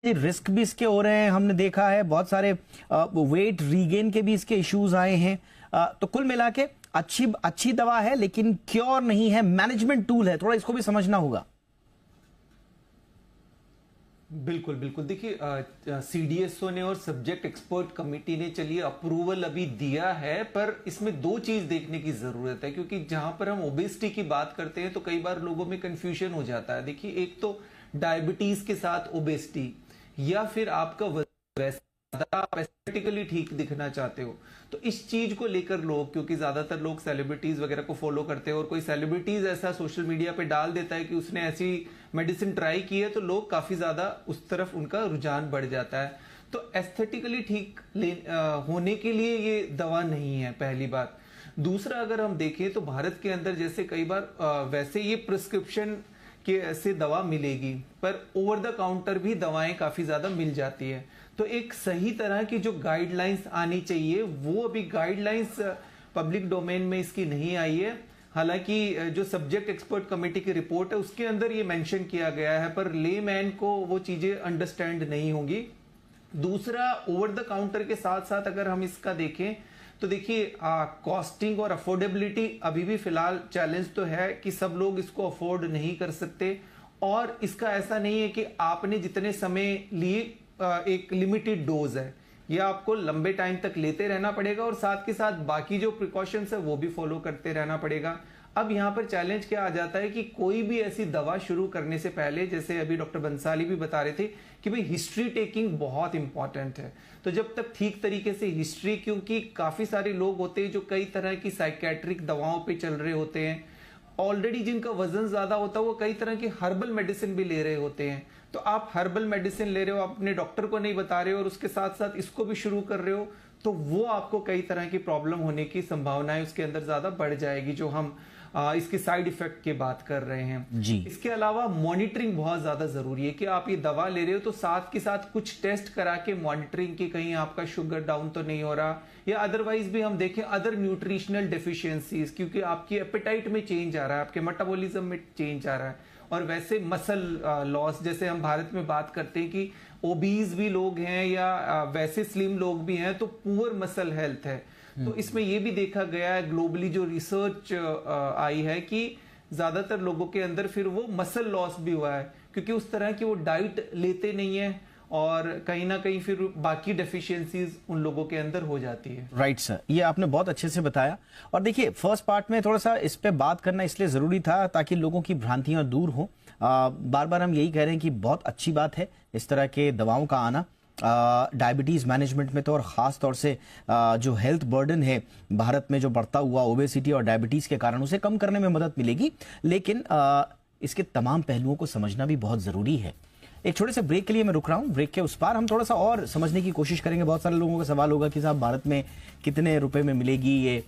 Risk भी इसके हो रहे हैं, हमने देखा है बहुत सारे वेट रीगेन के भी इसके इश्यूज आए हैं। तो कुल मिला के अच्छी अच्छी दवा है लेकिन क्योर नहीं है, मैनेजमेंट टूल है, थोड़ा इसको भी समझना होगा। बिल्कुल बिल्कुल, देखिए सीडीएसओ ने और सब्जेक्ट एक्सपर्ट कमेटी ने चलिए अप्रूवल अभी दिया है, पर इसमें दो चीज देखने की जरूरत है, क्योंकि जहां पर हम ओबेसिटी की बात करते हैं तो कई बार लोगों में कंफ्यूजन हो जाता है। देखिए, एक तो डायबिटीज के साथ ओबेसिटी, या फिर आपका वजन, आप एस्थेटिकली ठीक दिखना चाहते हो, तो इस चीज को लेकर लोग, क्योंकि ज्यादातर लोग सेलिब्रिटीज वगैरह को फॉलो करते हैं और कोई सेलिब्रिटीज ऐसा सोशल मीडिया पे डाल देता है कि उसने ऐसी मेडिसिन ट्राई की है, तो लोग काफी ज्यादा उस तरफ उनका रुझान बढ़ जाता है। तो एस्थेटिकली ठीक होने के लिए ये दवा नहीं है, पहली बात। दूसरा, अगर हम देखें तो भारत के अंदर जैसे कई बार वैसे ये प्रिस्क्रिप्शन के से दवा मिलेगी, पर ओवर द काउंटर भी दवाएं काफी ज्यादा मिल जाती है। तो एक सही तरह की जो गाइडलाइंस आनी चाहिए, वो अभी गाइडलाइंस पब्लिक डोमेन में इसकी नहीं आई है। हालांकि जो सब्जेक्ट एक्सपर्ट कमेटी की रिपोर्ट है उसके अंदर ये मेंशन किया गया है, पर लेमैन को वो चीजें अंडरस्टैंड नहीं होंगी। दूसरा, ओवर द काउंटर के साथ साथ अगर हम इसका देखें तो देखिए, कॉस्टिंग और अफोर्डेबिलिटी अभी भी फिलहाल चैलेंज तो है कि सब लोग इसको अफोर्ड नहीं कर सकते, और इसका ऐसा नहीं है कि आपने जितने समय लिए एक लिमिटेड डोज है, यह आपको लंबे टाइम तक लेते रहना पड़ेगा और साथ के साथ बाकी जो प्रिकॉशंस है वो भी फॉलो करते रहना पड़ेगा। अब यहाँ पर चैलेंज क्या आ जाता है कि कोई भी ऐसी दवा शुरू करने से पहले, जैसे अभी डॉक्टर बंसाली भी बता रहे थे कि भाई हिस्ट्री टेकिंग बहुत इंपॉर्टेंट है। तो जब तक ठीक तरीके से हिस्ट्री, क्योंकि काफी सारे लोग होते हैं जो कई तरह की साइकेट्रिक दवाओं पे चल रहे होते हैं, ऑलरेडी जिनका वजन ज्यादा होता है वो कई तरह की हर्बल मेडिसिन भी ले रहे होते हैं। तो आप हर्बल मेडिसिन ले रहे हो, आप अपने डॉक्टर को नहीं बता रहे हो और उसके साथ साथ इसको भी शुरू कर रहे हो, तो वो आपको कई तरह की प्रॉब्लम होने की संभावनाएं उसके अंदर ज्यादा बढ़ जाएगी, जो हम इसके साइड इफेक्ट की बात कर रहे हैं जी। इसके अलावा मॉनिटरिंग बहुत ज्यादा जरूरी है कि आप ये दवा ले रहे हो तो साथ के साथ कुछ टेस्ट करा के मॉनिटरिंग की, कहीं आपका शुगर डाउन तो नहीं हो रहा, या अदरवाइज भी हम देखें अदर न्यूट्रिशनल डेफिशिएंसीज, क्योंकि आपकी एपेटाइट में चेंज आ रहा है, आपके मेटाबॉलिज्म में चेंज आ रहा है। और वैसे मसल लॉस, जैसे हम भारत में बात करते हैं कि ओबीज भी लोग हैं या वैसे स्लिम लोग भी हैं, तो पुअर मसल हेल्थ है। तो इसमें यह भी देखा गया है, ग्लोबली जो रिसर्च आई है, कि ज्यादातर लोगों के अंदर फिर वो मसल लॉस भी हुआ है, क्योंकि उस तरह की वो डाइट लेते नहीं है और कहीं ना कहीं फिर बाकी डेफिशिएंसीज उन लोगों के अंदर हो जाती है। राइट सर, ये आपने बहुत अच्छे से बताया। और देखिए, फर्स्ट पार्ट में थोड़ा सा इस पे बात करना इसलिए जरूरी था ताकि लोगों की भ्रांतियां दूर हों। बार बार हम यही कह रहे हैं कि बहुत अच्छी बात है इस तरह के दवाओं का आना डायबिटीज मैनेजमेंट में, तो और खास तौर से जो हेल्थ बर्डन है भारत में जो बढ़ता हुआ ओबेसिटी और डायबिटीज के कारण, उसे कम करने में मदद मिलेगी। लेकिन इसके तमाम पहलुओं को समझना भी बहुत जरूरी है। एक छोटे से ब्रेक के लिए मैं रुक रहा हूं, ब्रेक के उस पार हम थोड़ा सा और समझने की कोशिश करेंगे। बहुत सारे लोगों का सवाल होगा कि साहब भारत में कितने रुपए में मिलेगी ये